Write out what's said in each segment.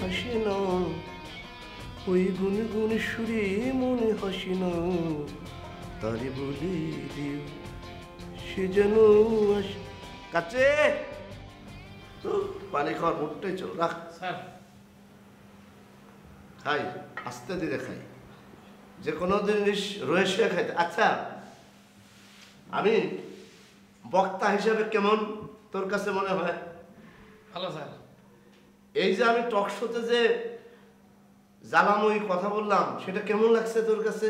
হাসে না, ওই গুনগুন সুরে মনে হাসে না, তারে বলে দিও সে যেন কাছে তো পানি খাওয়ার মুডটাই চল রাখ স্যার। খাই আস্তে ধীরে খাই, যে কোনো জিনিস রয়েছে খাইতে। আচ্ছা আমি বক্তা হিসাবে কেমন তোর কাছে মনে হয়? ভালো স্যার। এই যে আমি টক শোতে যে জ্বালাময়ী কথা বললাম সেটা কেমন লাগছে তোর কাছে?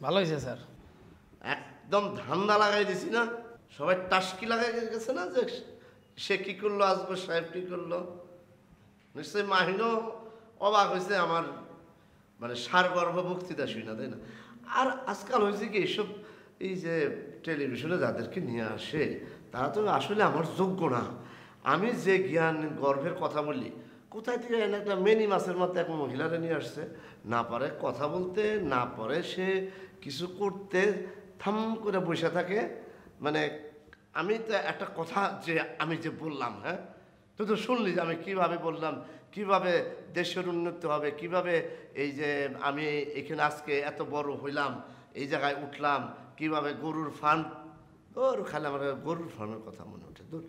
ভালো হয়েছে স্যার। একদম ধান্দা লাগাই দিছি না, সবাই টাস্কি লাগাই গেছে না যে সে কি করলো, আজগর সাহেব কি করলো। নিশ্চয়ই মাহিনও অবাক হয়েছে আমার মানে সারগর্ভ বক্তৃতা শুই না, তাই না? আর আজকাল হয়েছে কি এইসব এই যে টেলিভিশনে যাদেরকে নিয়ে আসে তারা তো আসলে আমার যোগ্য না। আমি যে জ্ঞান গর্ভের কথা বলি, কোথায় থেকে একটা মেনি মাছের মতো এক মহিলারা নিয়ে আসছে, না পারে কথা বলতে, না পারে সে কিছু করতে, থাম করে বসে থাকে। মানে আমি তো একটা কথা যে আমি যে বললাম, হ্যাঁ তুই তো শুনলি যে আমি কিভাবে বললাম, কিভাবে দেশের উন্নতি হবে, কিভাবে এই যে আমি এখানে আজকে এত বড় হইলাম, এই জায়গায় উঠলাম, কিভাবে গরুর ফার্ম, ওর খালি আমার গরুর ফার্মের কথা মনে ওঠে। তোর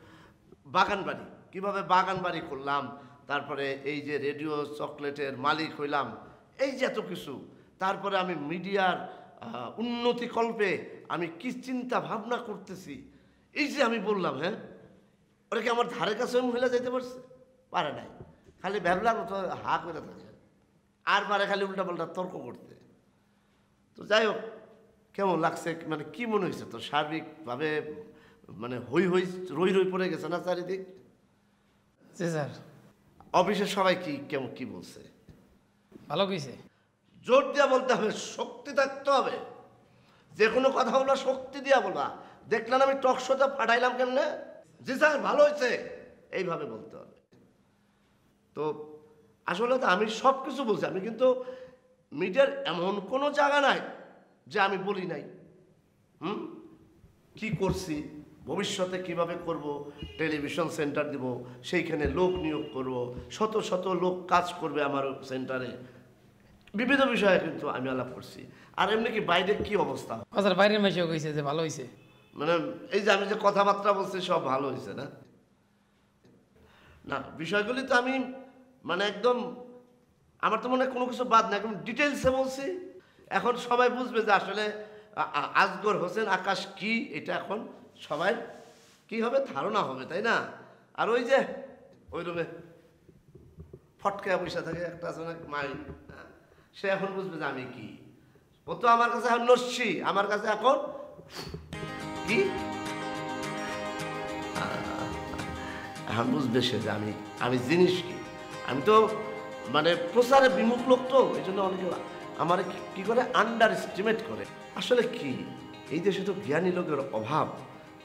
বাগান বাড়ি, কীভাবে বাগান বাড়ি করলাম, তারপরে এই যে রেডিও চকলেটের মালিক হইলাম, এই যে এত কিছু। তারপরে আমি মিডিয়ার উন্নতিকল্পে আমি কি চিন্তা ভাবনা করতেছি, এই যে আমি বললাম, হ্যাঁ ওরা কি আমার ধারে কাছে মহিলা যেতে পারছে? পারে নাই, খালি ভ্যাবলার মতো হা করে থাকে আর পারে খালি উল্টাপাল্টা তর্ক করতে। তো যাই হোক, কেমন লাগছে, মানে কি মনে হয়েছে তোর সার্বিকভাবে? মানে হই হই রই রই পড়ে গেছে না চারিদিক? জি স্যার। অফিসের সবাই কি কেমন কি বলছে? ভালো কইছে। জোর দিয়া বলতে হবে, শক্তি থাকতে হবে, যে কোনো কথা বলবা শক্তি দিয়া বলবা। দেখলেন আমি টক শোতে পাঠাইলাম কেমনে, জি স্যার ভালো হয়েছে, এইভাবে বলতে হবে। তো আসলে তো আমি সব কিছু বলছি, আমি কিন্তু মিডিয়ার এমন কোনো জায়গা নাই যে আমি বলি নাই। কি করছি, ভবিষ্যতে কিভাবে করব, টেলিভিশন সেন্টার দিব, সেইখানে লোক নিয়োগ করব, শত শত লোক কাজ করবে আমার সেন্টারে, বিবিধ বিষয়ে কিন্তু আমি আলাপ করছি। আর এমনি কি বাইরের কি অবস্থা? স্যার বাইরের মাসেও কইছে যে ভালো হয়েছে। মানে এই যে আমি যে কথাবার্তা বলছি সব ভালো হয়েছে না? না বিষয়গুলি তো আমি মানে একদম আমার তো মনে হয় কোনো কিছু বাদ না, একদম ডিটেলসে বলছি। এখন সবাই বুঝবে যে আসলে আজগর হোসেন আকাশ কি, এটা এখন সবাই কি হবে ধারণা হবে, তাই না? আর ওই যে ওই রুমে ফটকায় পয়সা থাকে একটা আছে না মাই, সে এখন বুঝবে যে আমি কি। ও তো আমার কাছে এখন নস্যি, আমার কাছে এখন কি এখন বুঝবে সে যে আমি জিনিস কি। আমি তো মানে প্রচারে বিমুখ লোক, তো এই জন্য অনেকে আমার কি করে আন্ডার এস্টিমেট করে। আসলে কি এই দেশে তো জ্ঞানী লোকের অভাব,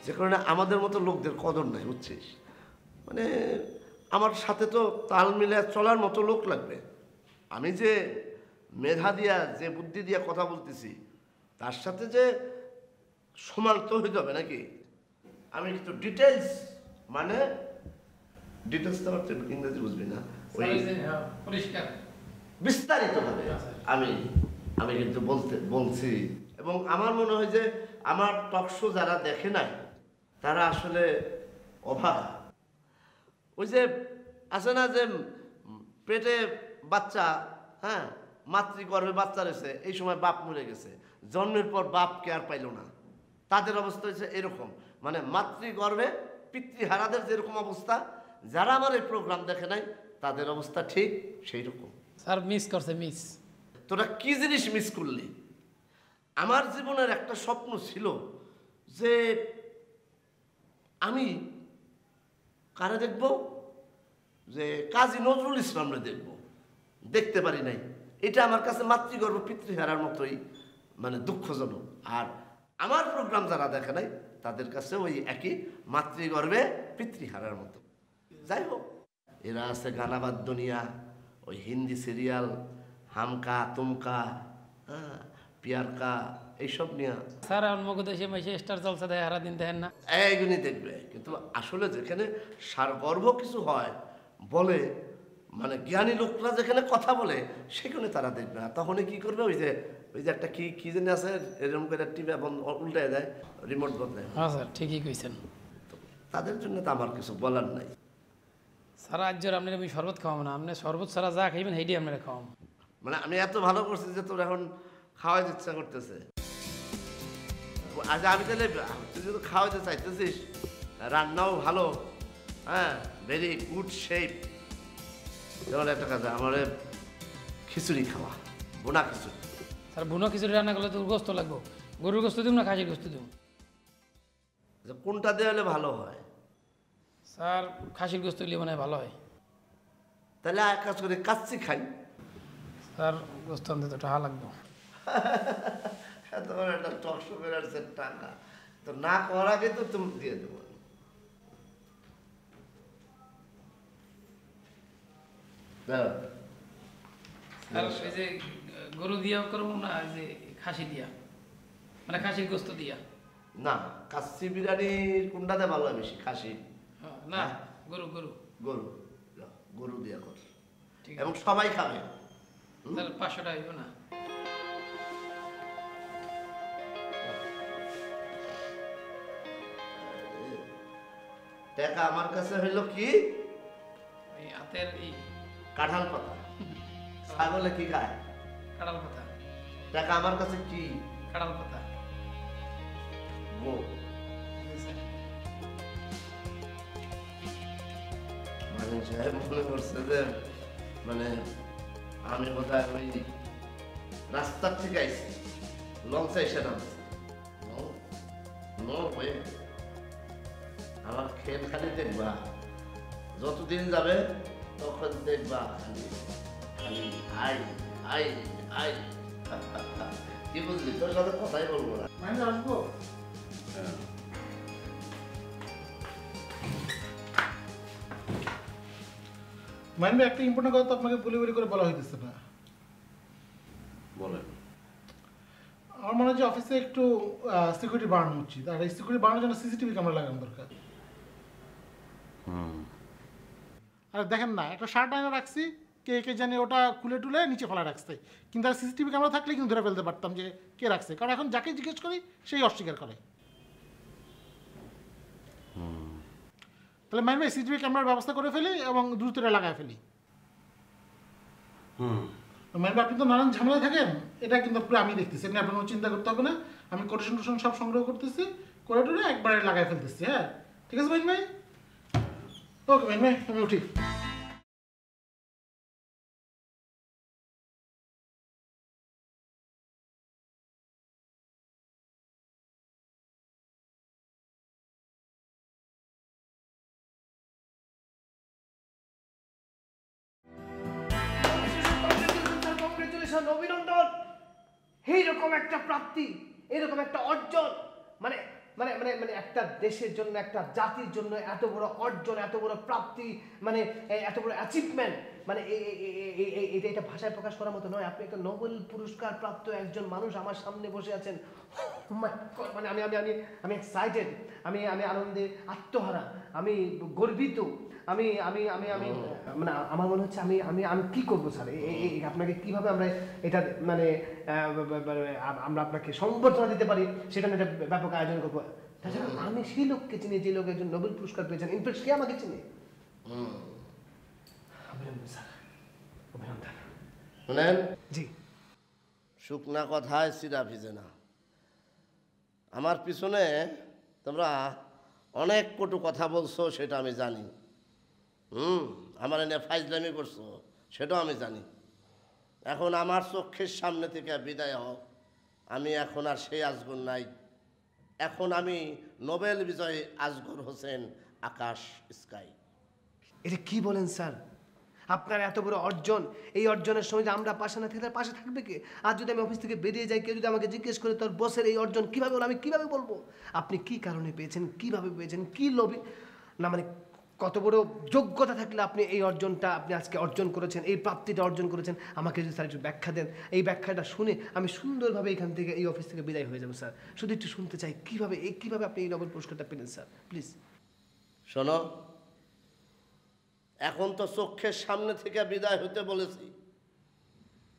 যে কারণে আমাদের মতো লোকদের কদর নাই, বুঝছিস? মানে আমার সাথে তো তাল মিলে চলার মতো লোক লাগবে। আমি যে মেধা দিয়া যে বুদ্ধি দিয়া কথা বলতেছি তার সাথে যে সমান তো হইতে হবে নাকি? আমি কিন্তু ডিটেলস, মানে ডিটেলস তো আমার ইংরেজি বুঝবি না, ওই পরিষ্কার বিস্তারিতভাবে আমি কিন্তু বলছি। এবং আমার মনে হয় যে আমার টক শো যারা দেখে নাই তারা আসলে অভাব। ওই যে আছে না যে পেটে বাচ্চা, হ্যাঁ মাতৃগর্ভে বাচ্চা রয়েছে, এই সময় বাপ মরে গেছে, জন্মের পর বাপকে আর পাইল না, তাদের অবস্থা হয়েছে এরকম। মানে মাতৃগর্ভে পিতৃহারাদের যেরকম অবস্থা, যারা আমার এই প্রোগ্রাম দেখে নাই তাদের অবস্থা ঠিক সেই রকম। স্যার মিস করছে, মিস। তোরা কি জিনিস মিস করলি? আমার জীবনের একটা স্বপ্ন ছিল যে আমি কারে দেখব, যে কাজী নজরুল ইসলামরে দেখব, দেখতে পারি নাই। এটা আমার কাছে মাতৃগর্ভ পিতৃহারার মতোই মানে দুঃখজনক। আর আমার প্রোগ্রাম যারা দেখে নাই তাদের কাছে ওই একই মাতৃগর্ভে পিতৃহারার মতো। যাই হোক, এরা আছে গানাবাদ দুনিয়া, ওই হিন্দি সিরিয়াল হামকা তুমকা, হ্যাঁ পিয়ারকা, এইসব নিয়ে স্যার মগো দেশে মাসে স্টার জলসা দেয়, হারা দিন দেখেন না, এইগুলি দেখবে। কিন্তু আসলে যেখানে সারগর্ভ কিছু হয় বলে, মানে জ্ঞানী লোকরা যেখানে কথা বলে সেখানে তারা দেখবে না, তখনই কি করবে, ওই যে একটা কি কি জানি আছে, এরকম করে টিভি উল্টে দেয়, রিমোট বদলে। হ্যাঁ স্যার ঠিকই কইছেন। তাদের জন্য তো আমার কিছু বলার নাই। সারা আজ্যর আপনার আমি শরবত খাওয়াবো না, আপনি শরবত ছাড়া যা খাইবেন সেইটাই আপনারা খাওয়াবো। মানে আমি এত ভালো করছি যে তোর এখন খাওয়াইতে ইচ্ছা করতেছে। আচ্ছা আমি তাহলে, তুই যদি খাওয়াইতে চাইতেছিস, রান্নাও ভালো, হ্যাঁ, ভেরি গুড শেপ, যেমন একটা কাজ, আমার খিচুড়ি খাওয়া, বোনা খিচুড়ি। স্যার বুনো খিচুড়ি রান্না করলে তো গোস্ত লাগবো, গরুর গোস্ত দিব না খাসির গোস্ত দিব? আচ্ছা, কোনটা দেওয়া হলে ভালো হয়? স্যার খাসির গোস্ত দিলে মনে হয় ভালো হয়। তাহলে এক কাজ করে কাচ্চি খাই। স্যার গোস্ত আনতে তো টাকা লাগবো। এত বড় একটা টকশো করে আসছে, টাকা তো না করার আগে তো তুমি দিয়ে দেবো। স্যার এই যে গরু দিয়া করবো না, এই যে খাসি দিয়া, মানে খাসির গোস্ত দিয়া? না, কাচ্চি বিরিয়ানির কোনটাতে ভালো হয় বেশি, খাসি? না গরু গরু গরু, গরু দিয়া কর, ঠিক এবং আছে। সবাই খাবে। স্যার 500 টাকা হইব না? টাকা আমার কাছে হইলো কি, এই হাতের এই কাঁঠাল পাতা। ছাগলে কি খায়? কাঁড়াল পাতা। টাকা আমার কাছে কি, কাঁড়াল পাতা। গো। জি স্যার। মানে সাহেব মনে করছে যে মানে আমি বোধহয় ওই রাস্তার থেকে আইছি, লঞ্চে এসে নামছি। নো ওয়ে, আমার খেল খালি দেখবা, যতদিন যাবে তখন দেখবা খালি খালি আই আই আই। কি বুঝলি, তোর সাথে কথাই বলবো না। মাইনে আসবো? মাইনে একটা ইম্পর্টেন্ট কথা তো আপনাকে বলি করে বলা হইতেছে না। বলেন। আমার মনে হয় যে অফিসে একটু সিকিউরিটি বাড়ানো উচিত, আর এই সিকিউরিটি বাড়ানোর জন্য সিসিটিভি ক্যামেরা লাগানো দরকার। আর দেখেন না, একটা শার্ট আয়না রাখছি, কে কে জানি ওটা খুলে টুলে নিচে ফেলা রাখছে, কিন্তু আর সিসিটিভি ক্যামেরা থাকলে কিন্তু ধরে ফেলতে পারতাম যে কে রাখছে, কারণ এখন যাকে জিজ্ঞেস করি সেই অস্বীকার করে। তাহলে মাইন সিসিটিভি ক্যামেরার ব্যবস্থা করে ফেলি এবং দ্রুত এটা লাগায় ফেলি। মাইন আপনি তো নানান ঝামেলায় থাকেন, এটা কিন্তু পুরো আমি দেখতেছি, আপনি আপনার চিন্তা করতে হবে না, আমি কোটেশন টোশন সব সংগ্রহ করতেছি, করে টুরে একবারে লাগাই ফেলতেছি। হ্যাঁ ঠিক আছে মাইন ভাই, ওকে মাইন ভাই, আমি উঠি। কংগ্রেচুলেশন, অভিনন্দন। এইরকম একটা প্রাপ্তি, এরকম একটা অর্জন, মানে মানে মানে মানে একটা দেশের জন্য, একটা জাতির জন্য এত বড় অর্জন, এত বড় প্রাপ্তি, মানে এত বড় অ্যাচিভমেন্ট, মানে এটা ভাষায় প্রকাশ করার মতো নয়। আপনি একটা নোবেল পুরস্কার প্রাপ্ত একজন মানুষ আমার সামনে বসে আছেন। Oh my God, মানে আমি আমি আমি আমি এক্সাইটেড, আমি আমি আনন্দে আত্মহারা, আমি গর্বিত, আমি আমি আমি আমি মানে আমার মনে হচ্ছে আমি আমি আমি কি করবো স্যার, আপনাকে কিভাবে আমরা এটা মানে আমরা আপনাকে সংবর্ধনা দিতে পারি সেটা নিয়ে একটা ব্যাপক আয়োজন করবো। তাছাড়া আমি সেই লোককে চিনি যে লোক একজন নোবেল পুরস্কার পেয়েছেন, ইনফ্যাক্ট সে আমাকে চিনে। অভিনন্দন স্যার, অভিনন্দন। শুনেন, জি। শুকনা কথায় সিরা ভিজে না। আমার পিছনে তোমরা অনেক কটু কথা বলছো, সেটা আমি জানি। আমার এনে ফাইজলামি করছো, সেটাও আমি জানি। এখন আমার চোখের সামনে থেকে বিদায় হও। আমি এখন আর সেই আজগর নাই, এখন আমি নোবেল বিজয়ী আজগর হোসেন আকাশ স্কাই। এটা কি বলেন স্যার? আপনার এত বড় অর্জন, এই অর্জনের সময় যে আমরা পাশে না থেকে তার পাশে থাকবে কে? আর যদি আমি অফিস থেকে বেরিয়ে যাই, কেউ যদি আমাকে জিজ্ঞেস করে তোর বসের এই অর্জন কীভাবে হলো, আমি কীভাবে বলবো? আপনি কি কারণে পেয়েছেন, কিভাবে পেয়েছেন, কি লোভে না, মানে কত বড় যোগ্যতা থাকলে আপনি এই অর্জনটা আপনি আজকে অর্জন করেছেন, এই প্রাপ্তিটা অর্জন করেছেন, আমাকে যদি স্যার একটু ব্যাখ্যা দেন, এই ব্যাখ্যাটা শুনে আমি সুন্দরভাবে এখান থেকে এই অফিস থেকে বিদায় হয়ে যাবো স্যার। শুধু একটু শুনতে চাই কীভাবে আপনি এই নোবেল পুরস্কারটা পেলেন স্যার, প্লিজ। শোনো, এখন তো চোখের সামনে থেকে বিদায় হতে বলেছি,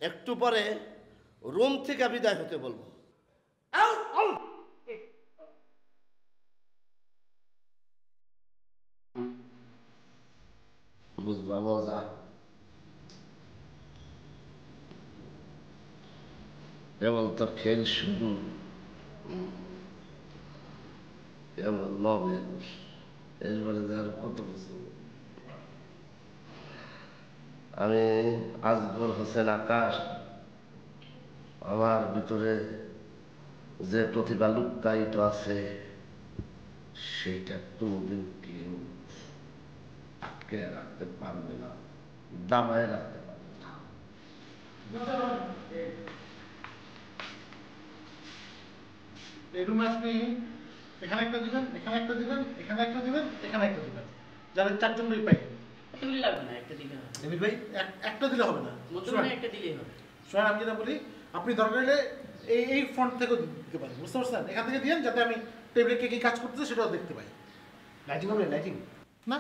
একটু পরে রুম থেকে বিদায় হতে বলবো। বুঝবা মজা। কেবল তো খেল শুরু, কেবল নবেন, এরপরে আর কত কিছু। আমি আজগর হোসেন আকাশ, আমার ভিতরে যে প্রতিভা লুক্কায়িত আছে সেইটা কোনোদিন কেউ আটকে রাখতে পারবে না, দাবায় রাখতে পারবে না। এই রুমে আপনি এখানে একটা দিবেন, এখানে একটা দিবেন, এখানে একটা দিবেন, এখানে একটা দিবেন, যাদের 4 জনেরই পাই। এতগুলি লাগবে না, একটা দিলে হবে। এমির ভাই একটা দিলে হবে না, মধ্যখানে একটা দিলেই হবে। শোনেন আমি যেটা বলি, আপনি দরকার হলে এই ফ্রন্ট থেকেও দিতে পারেন, বুঝতে পারছেন? এখান থেকে দিয়েন যাতে আমি টেবিলে কে কি কাজ করতেছে সেটাও দেখতে পাই। লাইটিং হবে, লাইটিং না,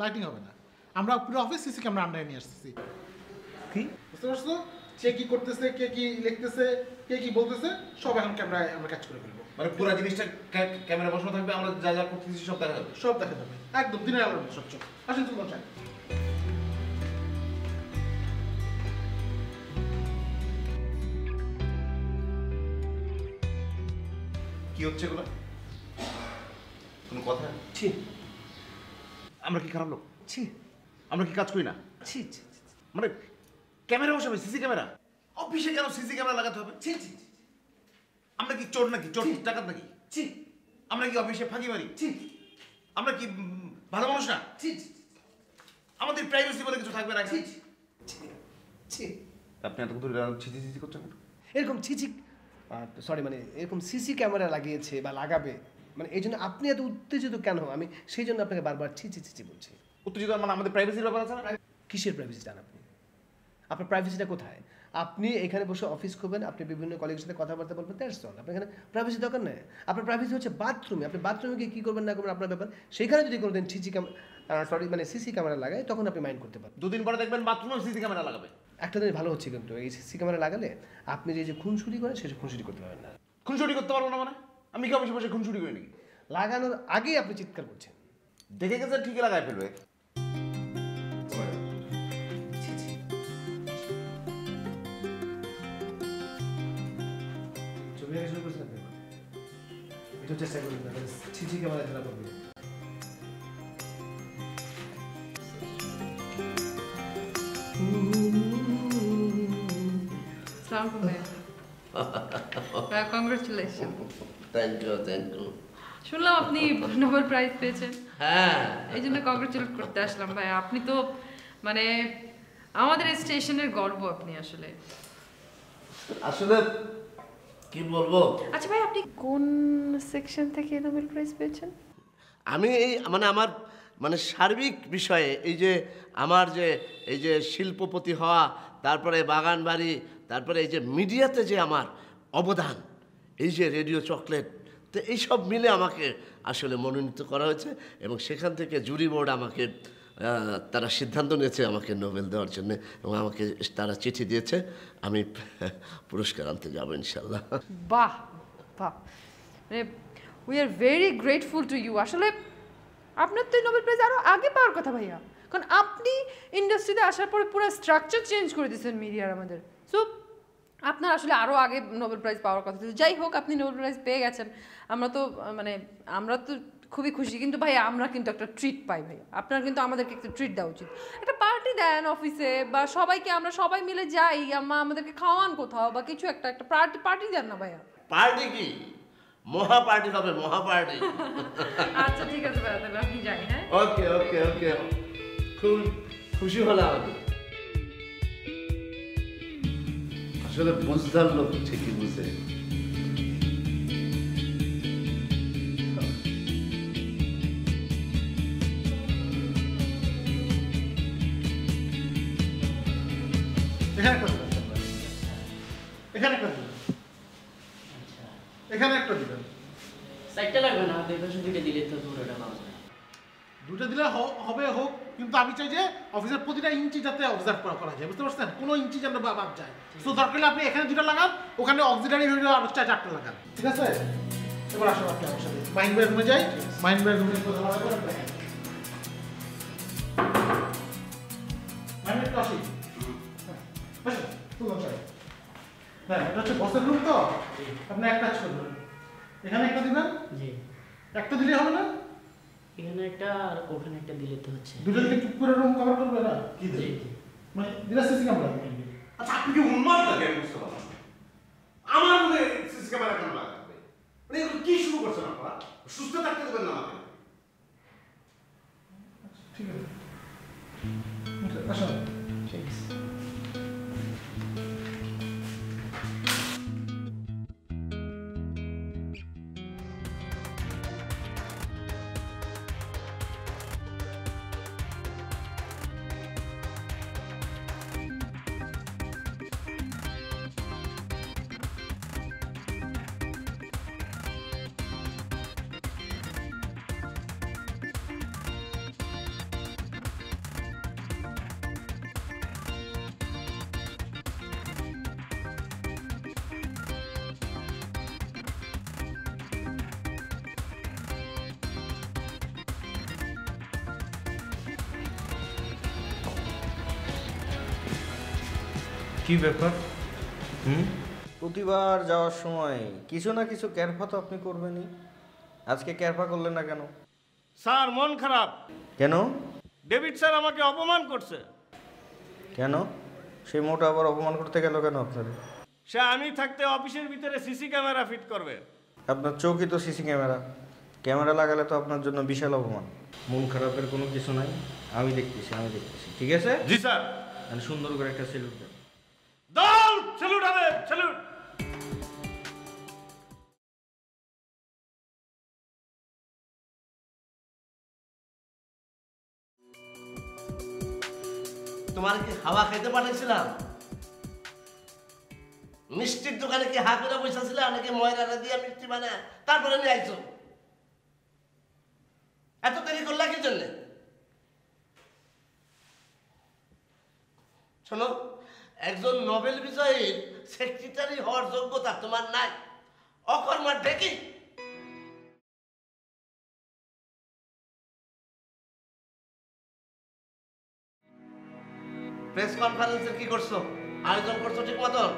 লাইটিং হবে না, আমরা পুরো অফিস সিসি ক্যামেরা আন্ডারে নিয়ে আসতেছি। কি বুঝতে পারছো? কে কি করতেছে, কে কি লিখতেছে, কে কি বলতেছে, সব এখন ক্যামেরায় আমরা কাজ করে ফেলবো। মানে পুরো জিনিসটা ক্যামেরা বসানো থাকবে, আমরা যা যা করতেছি সব দেখা যাবে। সব দেখা যাবে একদম দিনের আলো স্বচ্ছ। আসেন চলুন চাই। কি হচ্ছে এগুলো? কোনো কথা? ছি আমরা কি খারাপ লোক? ছি আমরা কি কাজ করি না? ছি ছি মানে ক্যামেরা বসাবে, সিসি ক্যামেরা? অফিসে কেন সিসি ক্যামেরা লাগাতে হবে? ছি ছি আমরা কি চোর নাকি? চোর টাকাত নাকি? ছি আমরা কি অফিসে ফাঁকি মারি? ছি আমরা কি ভালো মানুষ না? ছি আমাদের প্রাইভেসি বলে কিছু থাকবে না? ছি ছি আপনি এত ধরে ছিচি ছিচি করছেন কেন? এরকম ছিছি, সরি মানে এরকম সিসি ক্যামেরা লাগিয়েছে বা লাগাবে, মানে এই জন্য আপনি এত উত্তেজিত কেন? আমি সেই জন্য আপনাকে বারবার ছি ছি ছি বলছি। উত্তেজিত মানে আমাদের প্রাইভেসির ব্যাপার আছে না? কিসের প্রাইভেসি চান আপনি? আপনার প্রাইভেসিটা কোথায়? আপনি এখানে বসে অফিস করবেন, আপনি বিভিন্ন কলিগের সাথে কথাবার্তা বলবেন, দ্যাটস অল। আপনার এখানে প্রাইভেসি দরকার নেই। আপনার প্রাইভেসি হচ্ছে বাথরুমে। আপনি বাথরুমে গিয়ে কী করবেন না করবেন আপনার ব্যাপার। সেখানে যদি কোনোদিন মানে সিসি ক্যামেরা লাগায় তখন আপনি মাইন্ড করতে পারেন। দুদিন পরে দেখবেন বাথরুমে সিসি ক্যামেরা লাগাবে। একটা দিন ভালো হচ্ছে কিন্তু এই সিসি ক্যামেরা লাগালে আপনি যে খুনসুরি করেন সেটা খুনসুরি করতে পারবেন না। খুনসুটি করতে পারবো না মানে? আমি কি অফিসে বসে খুনসুটি করি নাকি? লাগানোর আগেই আপনি চিৎকার করছেন। দেখে গেছে ঠিকই লাগাই ফেলবে। ছবি আঁকা শুরু করছেন আপনি? একটু চেষ্টা করুন না, ছিছি ক্যামেরা ধরা পড়বে। Congratulation. Thank you, thank you. শুনলাম আপনি নোবেল প্রাইজ পেয়েছেন, হ্যাঁ, এই জন্য কংগ্রেচুলেট করতে আসলাম ভাই। আপনি তো মানে আমাদের স্টেশনের গর্ব আপনি আসলে। আসলে কি বলবো, আচ্ছা ভাই, আপনি কোন সেকশন থেকে নোবেল প্রাইজ পেয়েছেন? আমি মানে আমার মানে সার্বিক বিষয়ে আমার এই যে শিল্পপতি হওয়া, তারপরে বাগান বাড়ি, তারপরে এই যে মিডিয়াতে যে আমার অবদান, এই যে রেডিও চকলেট, তো এইসব মিলে আমাকে আসলে মনোনীত করা হয়েছে এবং সেখান থেকে জুরি বোর্ড আমাকে তারা সিদ্ধান্ত নিয়েছে আমাকে নোবেল দেওয়ার জন্য এবং আমাকে তারা চিঠি দিয়েছে। আমি পুরস্কার আনতে যাবো ইনশাল্লাহ। বাহ বাহ, মানে we are very grateful to you. আসলে আপনার তো নোবেল প্রাইজ আরও আগে পাওয়ার কথা ভাইয়া, কারণ আপনি ইন্ডাস্ট্রিতে আসার পরে পুরো স্ট্রাকচার চেঞ্জ করে দিয়েছেন মিডিয়ার আমাদের। সো আপনার আসলে আরও আগে নোবেল প্রাইজ পাওয়ার কথা ছিল। যাই হোক, আপনি নোবেল প্রাইজ পেয়ে গেছেন, আমরা তো খুবই খুশি। কিন্তু ভাই আমরা কিন্তু একটা ট্রিট পাই ভাই, আপনার কিন্তু আমাদেরকে একটা ট্রিট দেওয়া উচিত। একটা পার্টি দেন অফিসে, বা সবাইকে আমরা সবাই মিলে যাই, আমাদেরকে খাওয়ান কোথাও বা কিছু একটা পার্টি দেন না ভাইয়া। পার্টি কি, মহা পার্টি হবে, মহা পার্টি। আচ্ছা ঠিক আছে ভাইয়া, তাহলে আপনি যাই। হ্যাঁ, ওকে ওকে ওকে, খুব খুশি হলাম। আসলে বুঝদার লোক ঠিকই বুঝে। এখানে একটা দিবেন, এখানে একটা দিবেন, এখানে একটা দিবেন। সাইডটা লাগবে না, দুই পাশে দুইটা দিলে তো পুরোটা পাওয়া যায়। দুটো দিলে হবে, হোক কিন্তু আমি চাই যে অফিসের প্রতিটা ইঞ্চি যাতে অবজার্ভ করা যায়, বুঝতে পারছেন? কোনো ইঞ্চি যেন বাদ যায়। সো দরকার হলে আপনি এখানে 2টা লাগান, ওখানে অক্সিলারি হইলে আরো 4টা লাগান, ঠিক আছে? এবার আসুন আপনি আমার সাথে মাইন্ড ব্যাগ রুমে যাই। মাইন্ড ব্যাগ রুমে কথা বলা করে দেখেন। মাইন্ড ব্যাগ আসি। বসুন, তুলুন স্যার। হ্যাঁ, এটা হচ্ছে বসের রুম তো, আপনি এক কাজ করবেন, এখানে একটা দিবেন। জি, একটা দিলে হবে না? এখানে একটা আর ওখানে একটা দিলে তো হচ্ছে। দুটো দিলে কি পুরো রুম কভার করবে না? কি জি, দেবে? জি। মানে দিলে সিসি ক্যামেরা। আচ্ছা আপনি কি উন্মাদ লাগে আমি বুঝতে পারলাম না। আমার মনে সিসি ক্যামেরা কেন লাগাবে? মানে এগুলো কি শুরু করছেন আপনারা? সুস্থ থাকতে দেবেন না আমাকে। ঠিক আছে, আসুন। ঠিক আছে। কি ব্যাপার? প্রতিবার যাওয়ার সময় কিছু না কিছু ক্যারফা তো আপনি করবেনই, আজকে ক্যারফা করলেন না কেন? স্যার মন খারাপ, কেন? ডেভিড স্যার আমাকে অপমান করছে। কেন? সেই মোটা আবার অপমান করতে গেল কেন আপনাদের? সে আমি থাকতে অফিসের ভিতরে সিসি ক্যামেরা ফিট করবে। আপনার চোখই তো সিসি ক্যামেরা, ক্যামেরা লাগালে তো আপনার জন্য বিশাল অপমান। মন খারাপের কোনো কিছু নাই, আমি দেখতেছি, ঠিক আছে? জি স্যার। মানে সুন্দর করে একটা সেলুট দেন। দল স্যালুট হবে, স্যালুট। তোমার কি হাওয়া খাইতে পাঠাইছিলাম? মিষ্টির দোকানে কি হা করে বসেছিলাম নাকি ময়দাটা দিয়ে মিষ্টি বানায় তারপরে নিয়ে আইছো? এত দেরি করলা কি জন্যে? শোনো, একজন নোবেল বিজয়ীর সেক্রেটারি হওয়ার যোগ্যতা তোমার নাই, অকর্মার ঢেকি। প্রেস কনফারেন্সের কি করছো? আয়োজন করছো ঠিক মতন?